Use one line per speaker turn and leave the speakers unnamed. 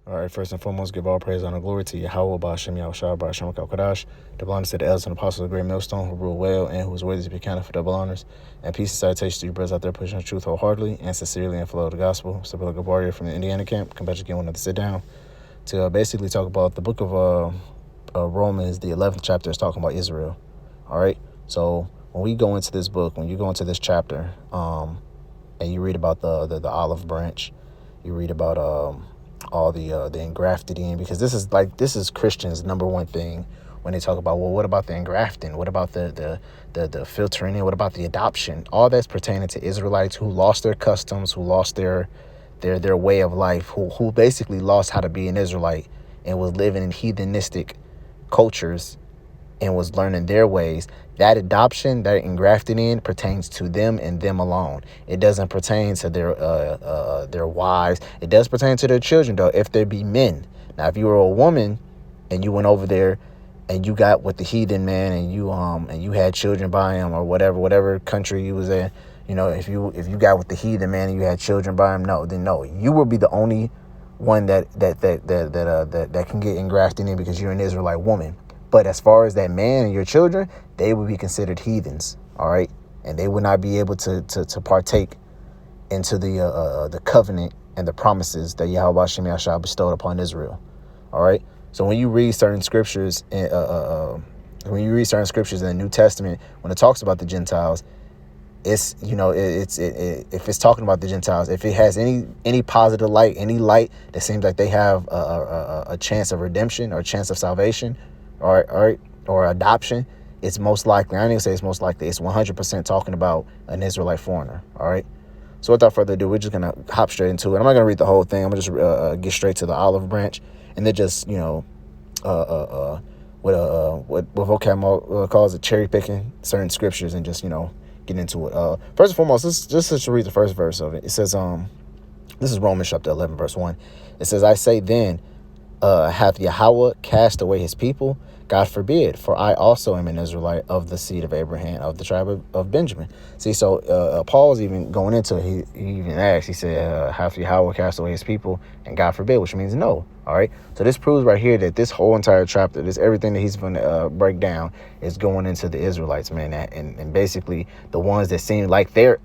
All right, first and foremost, give all praise, honor, glory to Yahweh, Ba'ashem, Yahushua, Ba'ashem, Kadash, the blindness of the elders and apostles of the great millstone, who rule well and who is worthy to be counted for double honors. And peace and salutation to you brothers out there pushing the truth wholeheartedly and sincerely and follow the gospel. So, like a warrior from the Indiana camp, come back again with another sit down to basically talk about the book of Romans, the 11th chapter is talking about Israel. All right, so when we go into this book, when you go into this chapter, and you read about the olive branch, you read about all the engrafted in, because this is Christians' number one thing when they talk about, well, what about the engrafting? What about the filtering in? What about the adoption? All that's pertaining to Israelites who lost their customs, who lost their way of life, who basically lost how to be an Israelite and was living in heathenistic cultures and was learning their ways. That adoption, that engrafted in, pertains to them and them alone. It doesn't pertain to their wives. It does pertain to their children, though, if there be men. Now, if you were a woman and you went over there and you got with the heathen man and you had children by him, or whatever country you was in, if you got with the heathen man and you had children by him, no, you will be the only one that can get engrafted in, because you're an Israelite woman. But as far as that man and your children, they would be considered heathens, all right? And they would not be able to partake into the covenant and the promises that Yahweh Hashem Yahshua bestowed upon Israel, all right? So when you read certain scriptures, in the New Testament, when it talks about the Gentiles, it's if it's talking about the Gentiles, if it has any positive light, any light that seems like they have a chance of redemption or a chance of salvation, or adoption, it's most likely, I ain't gonna say it's most likely, it's 100% talking about an Israelite foreigner. All right. So without further ado, we're just gonna hop straight into it. I'm not gonna read the whole thing. I'm gonna just get straight to the olive branch, and then just what vocab calls it, cherry picking certain scriptures and just get into it. First and foremost, let's read the first verse of it. It says, this is Romans chapter 11, verse 1. It says, I say then, hath Yahweh cast away his people? God forbid, for I also am an Israelite of the seed of Abraham, of the tribe of Benjamin. See, so Paul's even going into it, he even asked, he said, hath Yahweh cast away his people? And God forbid, which means no. All right. So this proves right here that this whole entire chapter, everything that he's going to break down is going into the Israelites, man. And basically the ones that seem like they're